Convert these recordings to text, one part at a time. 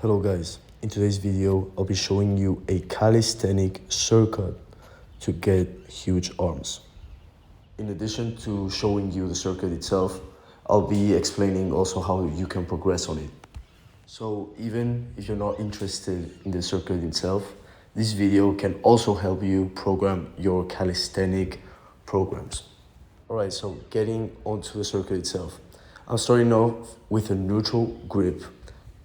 Hello guys, in today's video I'll be showing you a calisthenic circuit to get huge arms. In addition to showing you the circuit itself, I'll be explaining also how you can progress on it. So even if you're not interested in the circuit itself, this video can also help you program your calisthenic programs. Alright, so getting onto the circuit itself. I'm starting off with a neutral grip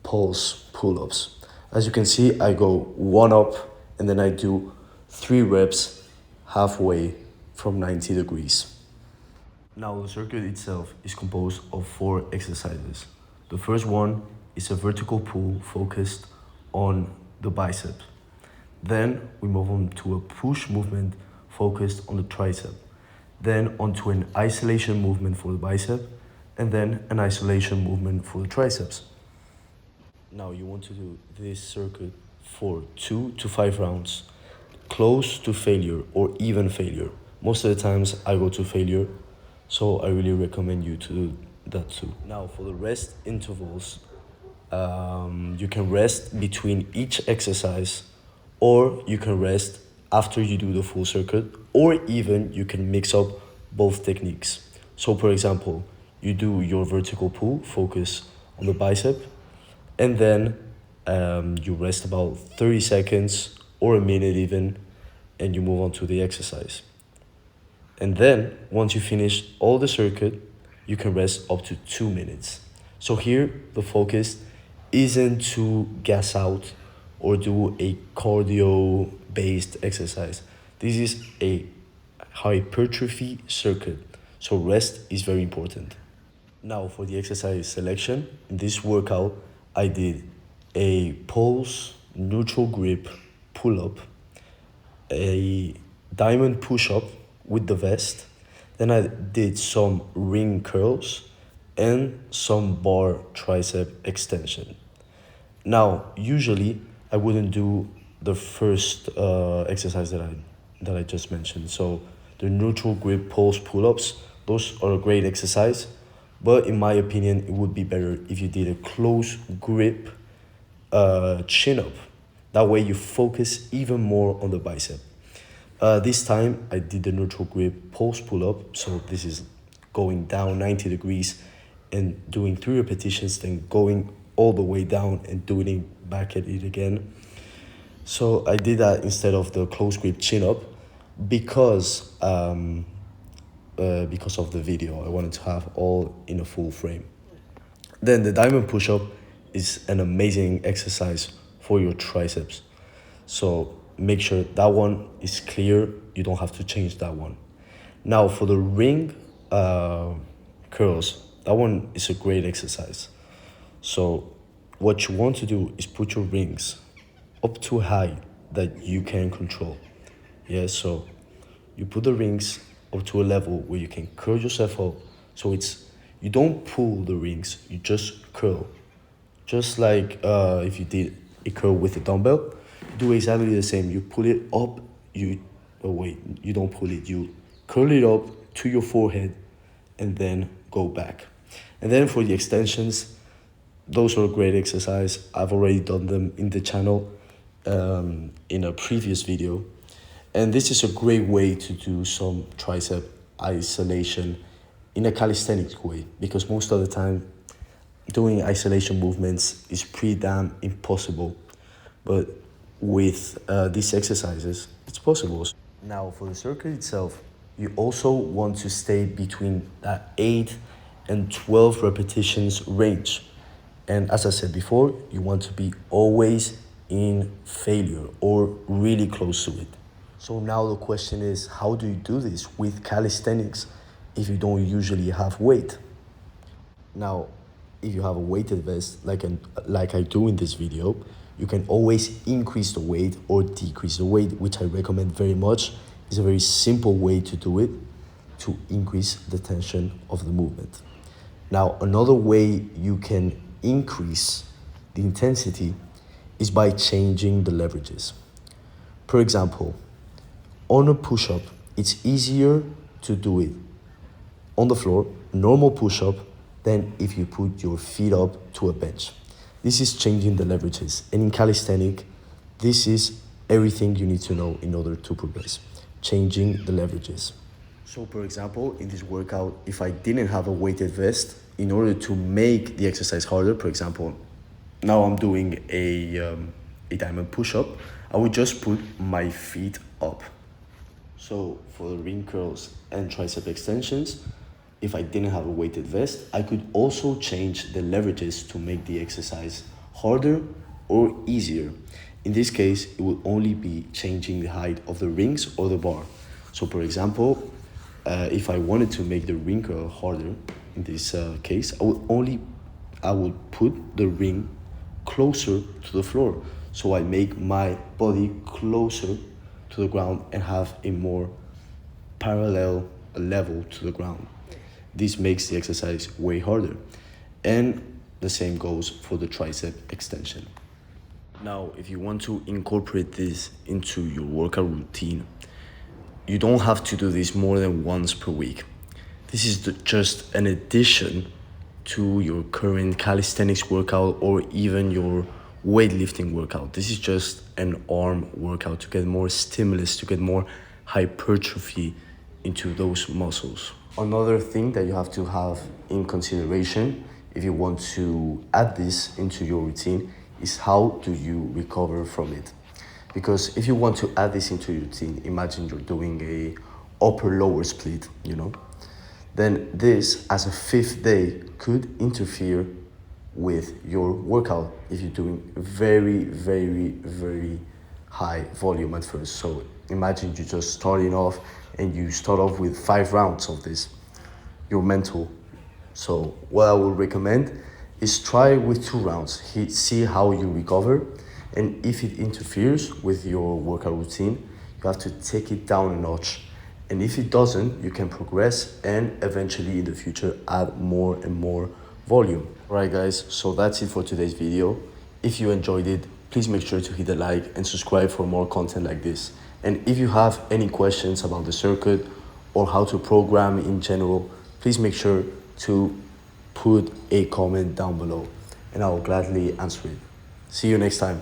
pulse pull-ups. As you can see, I go 1 up and then I do 3 reps halfway from 90 degrees. Now the circuit itself is composed of 4 exercises. The first one is a vertical pull focused on the bicep. Then we move on to a push movement focused on the tricep. Then onto an isolation movement for the bicep, and then an isolation movement for the triceps. Now you want to do this circuit for 2 to 5 rounds, close to failure or even failure. Most of the times I go to failure, so I really recommend you to do that too. Now for the rest intervals, you can rest between each exercise, or you can rest after you do the full circuit, or even you can mix up both techniques. So for example, you do your vertical pull, focus on the bicep, and then you rest about 30 seconds or a minute even, and you move on to the exercise. And then once you finish all the circuit, you can rest up to 2 minutes. So here the focus isn't to gas out or do a cardio based exercise. This is a hypertrophy circuit, so rest is very important. Now for the exercise selection, in this workout I did a pulse neutral grip pull-up, a diamond push-up with the vest, then I did some ring curls and some bar tricep extension. Now usually I wouldn't do the first exercise that I just mentioned. So the neutral grip pulse pull-ups, those are a great exercise, but in my opinion it would be better if you did a close grip chin-up. That way you focus even more on the bicep. This time I did the neutral grip pulse pull-up, so this is going down 90 degrees and doing 3 repetitions, then going all the way down and doing it back at it again. So I did that instead of the close grip chin-up because of the video. I wanted to have all in a full frame. Then the diamond push-up is an amazing exercise for your triceps. So make sure that one is clear. You don't have to change that one. Now for the ring curls, that one is a great exercise. So what you want to do is put your rings up to a height that you can control. Yeah, so you put the rings up to a level where you can curl yourself up. So you don't pull the rings, you just curl. Just like if you did a curl with a dumbbell, do exactly the same. You pull it up, you don't pull it, you curl it up to your forehead and then go back. And then for the extensions, those are a great exercise. I've already done them in the channel in a previous video. And this is a great way to do some tricep isolation in a calisthenics way, because most of the time doing isolation movements is pretty damn impossible. But with these exercises, it's possible. Now for the circuit itself, you also want to stay between that 8 and 12 repetitions range. And as I said before, you want to be always in failure or really close to it. So now the question is, how do you do this with calisthenics if you don't usually have weight? Now, if you have a weighted vest like I do in this video, you can always increase the weight or decrease the weight, which I recommend very much. It's a very simple way to do it to increase the tension of the movement. Now, another way you can increase the intensity is by changing the leverages. For example, on a push-up, it's easier to do it on the floor, normal push-up, than if you put your feet up to a bench. This is changing the leverages. And in calisthenics, this is everything you need to know in order to progress. Changing the leverages. So for example, in this workout, if I didn't have a weighted vest, in order to make the exercise harder, for example, now I'm doing a diamond push-up, I would just put my feet up. So for the ring curls and tricep extensions, if I didn't have a weighted vest, I could also change the leverages to make the exercise harder or easier. In this case, it will only be changing the height of the rings or the bar. So for example, if I wanted to make the ring curl harder, in this case, I would put the ring closer to the floor. So I make my body closer to the ground and have a more parallel level to the ground. This makes the exercise way harder. And the same goes for the tricep extension. Now, if you want to incorporate this into your workout routine, you don't have to do this more than once per week. This is just an addition to your current calisthenics workout or even your weightlifting workout. This is just an arm workout to get more stimulus, to get more hypertrophy into those muscles. Another thing that you have to have in consideration if you want to add this into your routine is how do you recover from it. Because if you want to add this into your routine, imagine you're doing a upper-lower split, then this as a fifth day could interfere with your workout if you're doing very, very, very high volume at first. So imagine you just starting off and you start off with 5 rounds of this, your mental. So what I would recommend is try with 2 rounds, see how you recover, and if it interferes with your workout routine, you have to take it down a notch. And if it doesn't, you can progress and eventually in the future add more and more volume. Alright guys, so that's it for today's video. If you enjoyed it, please make sure to hit the like and subscribe for more content like this. And if you have any questions about the circuit or how to program in general, please make sure to put a comment down below and I will gladly answer it. See you next time.